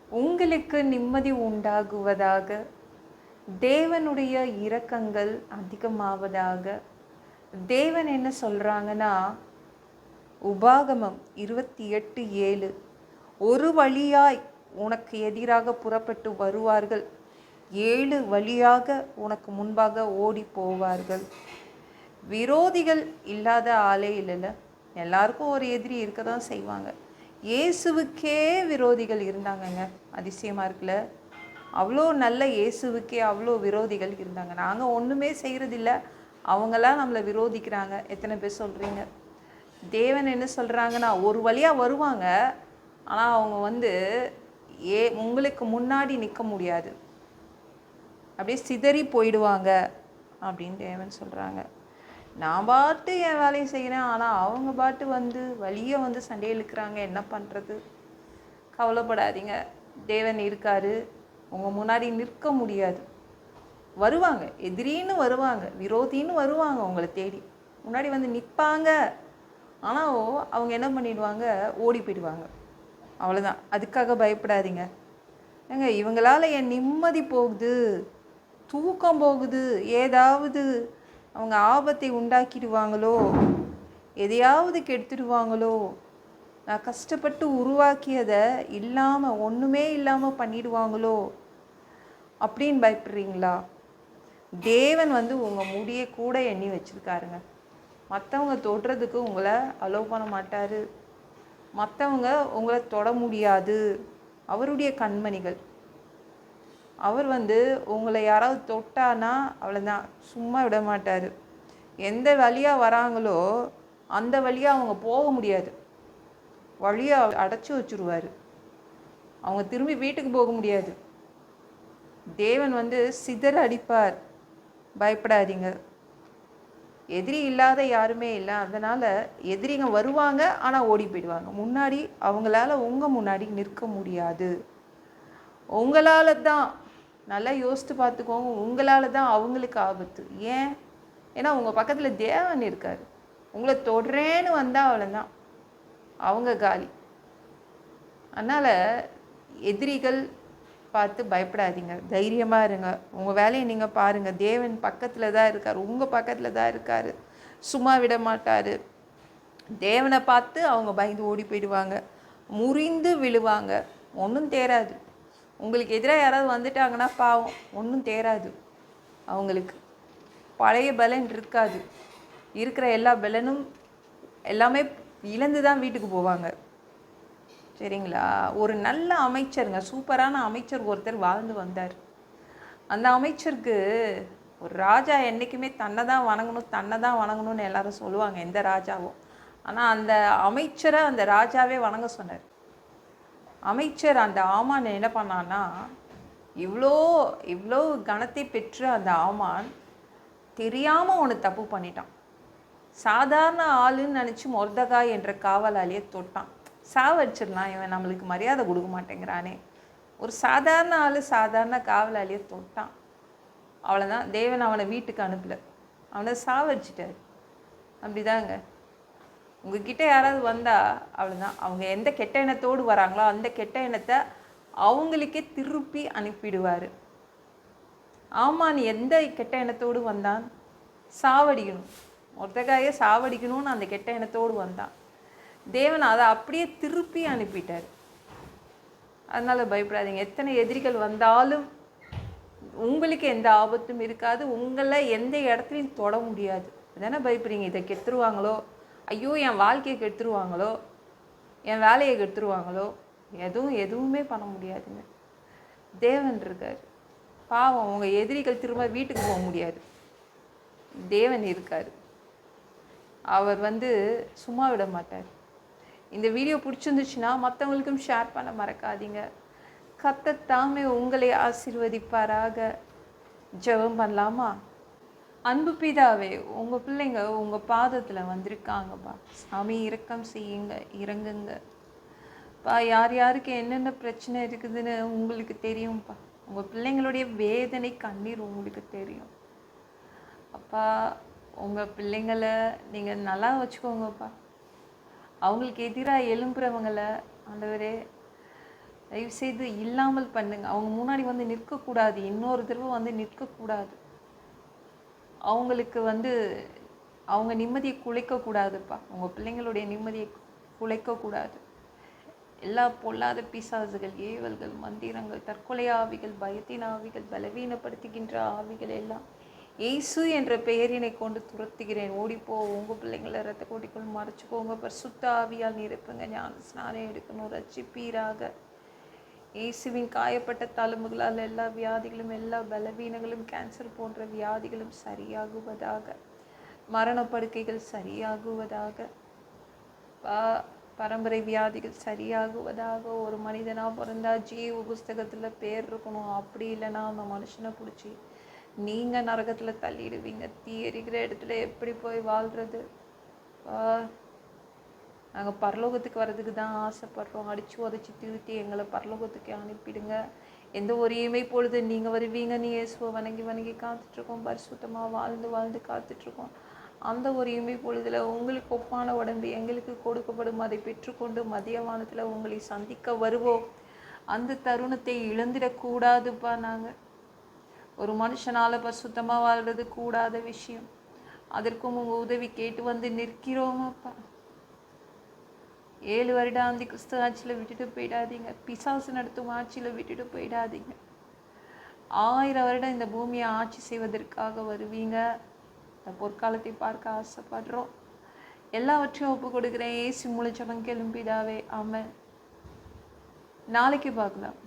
உங்களுக்கு நிம்மதி உண்டாகுவதாக, தேவனுடைய இரக்கங்கள் அதிகமாவதாக. தேவன் என்ன சொல்றாங்கன்னா, உபாகமம் 28:7, ஒரு வழியாய் உனக்கு எதிராக புறப்பட்டு வருவார்கள், 7 வழியாக உனக்கு முன்பாக ஓடி போவார்கள். விரோதிகள் இல்லாத ஆளே இல்லைல்ல. எல்லாருக்கும் ஒரு எதிரி இருக்க தான் செய்வாங்க. இயேசுவுக்கே விரோதிகள் இருந்தாங்கங்க. அதிசயமாக இருக்குல்ல. அவ்வளோ நல்ல இயேசுவுக்கே அவ்வளோ விரோதிகள் இருந்தாங்க. நாங்கள் ஒன்றுமே செய்கிறதில்ல, அவங்களாம் நம்மளை விரோதிக்கிறாங்க. எத்தனை பேர் சொல்கிறீங்க? தேவன் என்ன சொல்கிறாங்கன்னா, ஒரு வழியாக வருவாங்க, ஆனால் அவங்க உங்களுக்கு முன்னாடி நிற்க முடியாது, அப்படியே சிதறி போயிடுவாங்க அப்படின்னு தேவன் சொல்கிறாங்க. நான் பாட்டு என் வேலையை செய்கிறேன், ஆனால் அவங்க பாட்டு வழியை சண்டையை இழுக்கிறாங்க. என்ன பண்ணுறது? கவலைப்படாதீங்க, தேவன் இருக்காரு. உங்கள் முன்னாடி நிற்க முடியாது. வருவாங்க, எதிரின்னு வருவாங்க, விரோதின்னு வருவாங்க, உங்களை தேடி முன்னாடி நிற்பாங்க. ஆனால் அவங்க என்ன பண்ணிடுவாங்க? ஓடி போயிடுவாங்க. அவ்வளோதான். அதுக்காக பயப்படாதீங்க. ஏங்க, இவங்களால் என் நிம்மதி போகுது, தூக்கம் போகுது, ஏதாவது அவங்க ஆபத்தை உண்டாக்கிடுவாங்களோ, எதையாவது கெடுத்துடுவாங்களோ, நான் கஷ்டப்பட்டு உருவாக்கியதை இல்லாமல் ஒன்றுமே இல்லாமல் பண்ணிடுவாங்களோ அப்படின்னு பயப்படுறீங்களா? தேவன் உங்கள் முடியை கூட எண்ணி வச்சுருக்காருங்க. மற்றவங்க தொடுறதுக்கு உங்களை அலோவ் பண்ண மாட்டார். மற்றவங்க உங்களை தொட முடியாது. அவருடைய கண்மணிகள். அவர் உங்களை யாராவது தொட்டானா அவ்வளோதான், சும்மா விட மாட்டார். எந்த வழியாக வராங்களோ அந்த வழியாக அவங்க போக முடியாது. வழியை அடைச்சி வச்சுருவார். அவங்க திரும்பி வீட்டுக்கு போக முடியாது. தேவன் சிதற அடிப்பார். பயப்படாதீங்க. எதிரி இல்லாத யாருமே இல்லை. அதனால் எதிரிங்க வருவாங்க, ஆனால் ஓடி போயிடுவாங்க. முன்னாடி அவங்களால உங்கள் முன்னாடி நிற்க முடியாது. உங்களால் தான், நல்லா யோசித்து பார்த்துக்கோங்க, உங்களால் தான் அவங்களுக்கு ஆபத்து. ஏன்? ஏன்னா உங்கள் பக்கத்தில் தேவன் இருக்கார். உங்களை தொடுறேன்னு வந்தால் அவ்வளோதான், அவங்க காலி. அதனால் எதிரிகள் பார்த்து பயப்படாதீங்க, தைரியமாக இருங்க. உங்கள் வேலையை நீங்கள் பாருங்கள். தேவன் பக்கத்தில் தான் இருக்கார், உங்கள் பக்கத்தில் தான் இருக்கார். சும்மா விட மாட்டார். தேவனை பார்த்து அவங்க பயந்து ஓடி போயிடுவாங்க, முறிந்து விழுவாங்க. ஒன்றும் தேராது. உங்களுக்கு எதிராக யாராவது வந்துட்டாங்கன்னா பாவம், ஒன்றும் தேராது. அவங்களுக்கு பழைய பலன் இருக்காது. இருக்கிற எல்லா பலனும் எல்லாமே இழந்து தான் வீட்டுக்கு போவாங்க. சரிங்களா? ஒரு நல்ல அமைச்சருங்க, சூப்பரான அமைச்சர் ஒருத்தர் வாழ்ந்து வந்தார். அந்த அமைச்சருக்கு ஒரு ராஜா என்றைக்குமே தன்னை தான் வணங்கணும்னு எல்லாரும் சொல்லுவாங்க, எந்த ராஜாவும். ஆனால் அந்த அமைச்சரை அந்த ராஜாவே வணங்க சொன்னார். அமைச்சர் அந்த ஆமான் என்ன பண்ணான்னா, இவ்வளோ கனத்தை பெற்று அந்த ஆமான் தெரியாமல் ஒன்று தப்பு பண்ணிட்டான். சாதாரண ஆளுன்னு நினச்சி மொர்தகாய் என்ற காவலாளியை தொட்டான். சாவடிச்சிடலாம், இவன் நம்மளுக்கு மரியாதை கொடுக்க மாட்டேங்கிறானே. ஒரு சாதாரண ஆள் சாதாரண காவலாளியை தொட்டான். அவ்வளோதான், தேவன் அவனை வீட்டுக்கு அனுப்பலை, அவனை சாவடிச்சிட்டார். அப்படிதாங்க, உங்ககிட்ட யாராவது வந்தால் அவ்வளோதான். அவங்க எந்த கெட்ட எண்ணத்தோடு வராங்களோ அந்த கெட்ட எண்ணத்தை அவங்களுக்கே திருப்பி அனுப்பிடுவார். ஆமாம், நீ எந்த கெட்ட எண்ணத்தோடு வந்தான்? சாவடிக்கணும், மொர்தகாயை சாவடிக்கணும்னு அந்த கெட்ட எண்ணத்தோடு வந்தான். தேவன் அதை அப்படியே திருப்பி அனுப்பிட்டார். அதனால் பயப்படாதீங்க. எத்தனை எதிரிகள் வந்தாலும் உங்களுக்கு எந்த ஆபத்தும் இருக்காது. உங்களை எந்த இடத்துலையும் தொட முடியாது. அதானே பயப்படுறீங்க? இதை கெடுத்துருவாங்களோ, ஐயோ என் வாழ்க்கையை கெடுத்துருவாங்களோ, என் வேலையை கெடுத்துருவாங்களோ. எதுவுமே பண்ண முடியாதுங்க. தேவன் இருக்கார். பாவம், உங்கள் எதிரிகள் திரும்ப வீட்டுக்கு போக முடியாது. தேவன் இருக்கார். அவர் சும்மா விட மாட்டார். இந்த வீடியோ பிடிச்சிருந்துச்சுன்னா மற்றவங்களுக்கும் ஷேர் பண்ண மறக்காதீங்க. கர்த்தர் தாமே உங்களை ஆசீர்வதிப்பாராக. ஜெபம் பண்ணலாமா? அன்பு பிதாவே, உங்கள் பிள்ளைங்க உங்கள் பாதத்தில் வந்திருக்காங்கப்பா. சாமி, இரக்கம் செய்யுங்க, இறங்குங்க பா. யார் யாருக்கு என்னென்ன பிரச்சனை இருக்குதுன்னு உங்களுக்கு தெரியும்ப்பா. உங்கள் பிள்ளைங்களுடைய வேதனை கண்ணீர் உங்களுக்கு தெரியும் அப்பா. உங்கள் பிள்ளைங்களை நீங்கள் நல்லா வச்சுக்கோங்கப்பா. அவங்களுக்கு எதிராக எழும்புறவங்களை ஆண்டவரே தயவுசெய்து இல்லாமல் பண்ணுங்க. அவங்க முன்னாடி வந்து நிற்கக்கூடாது, இன்னொரு தடவை வந்து நிற்கக்கூடாது. அவங்களுக்கு வந்து அவங்க நிம்மதியை குலைக்கக்கூடாதுப்பா. உங்கள் பிள்ளைங்களுடைய நிம்மதியை குலைக்கக்கூடாது. எல்லா பொல்லாத பிசாசுகள், ஏவல்கள், மந்திரங்கள், தற்கொலை ஆவிகள், பயத்தின் ஆவிகள், பலவீனப்படுத்துகின்ற ஆவிகள் எல்லாம் இயேசு என்ற பெயரினை கொண்டு துரத்துகிறேன். ஓடிப்போ. உங்கள் பிள்ளைங்களை ரத்த கோட்டிக்குள் மறைச்சிக்கோங்க. பரிசுத்த ஆவியால் நிரப்புங்க. ஞான ஸ்நானம் எடுக்கணும். ரட்சிப்பீராக. இயேசுவின் காயப்பட்ட தழும்புகளால் எல்லா வியாதிகளும், எல்லா பலவீனங்களும், கேன்சர் போன்ற வியாதிகளும் சரியாகுவதாக. மரணப்படுக்கைகள் சரியாகுவதாக. பரம்பரை வியாதிகள் சரியாகுவதாக. ஒரு மனிதனாக பிறந்தா ஜீவ புஸ்தகத்தில் பேர் இருக்கணும். அப்படி இல்லைன்னா அந்த மனுஷனை பிடிச்சி நீங்கள் நரகத்தில் தள்ளிடுவீங்க. தீ எரிக்கிற இடத்துல எப்படி போய் வாழ்கிறது? நாங்கள் பரலோகத்துக்கு வர்றதுக்கு தான் ஆசைப்படுறோம். அடித்து உதச்சி திருத்தி எங்களை பரலோகத்துக்கு அனுப்பிடுங்க. எந்த ஒரு இமை பொழுது நீங்கள் வருவீங்க, நீ இயேசுவை வணங்கி வணங்கி காத்துட்ருக்கோம். பரிசுத்தமாக வாழ்ந்து வாழ்ந்து காத்துட்ருக்கோம். அந்த ஒரு இமை பொழுதில் உங்களுக்கு ஒப்பான உடம்பு எங்களுக்கு கொடுக்கப்படும். அதை பெற்றுக்கொண்டு மதியவானத்தில் உங்களை சந்திக்க வருவோம். அந்த தருணத்தை இழந்துடக்கூடாதுப்பா. நாங்கள் ஒரு மனுஷனால் பரிசுத்தமாக வாழ்கிறது கூடாத விஷயம். அதற்கும் உங்கள் உதவி கேட்டு வந்து நிற்கிறோமப்பா. 7 வருடம் அந்த கிறிஸ்துவ ஆட்சியில் விட்டுட்டு போயிடாதீங்க. பிசாசு நடத்தும் ஆட்சியில் விட்டுட்டு போயிடாதீங்க. 1000 வருடம் இந்த பூமியை ஆட்சி செய்வதற்காக வருவீங்க. இந்த பொற்காலத்தை பார்க்க ஆசைப்படுறோம். எல்லாவற்றையும் ஒப்பு கொடுக்குறேன். ஏசு மூலம் ஜெபம் கேளும் பிதாவே. ஆமென். நாளைக்கு பார்க்கலாம்.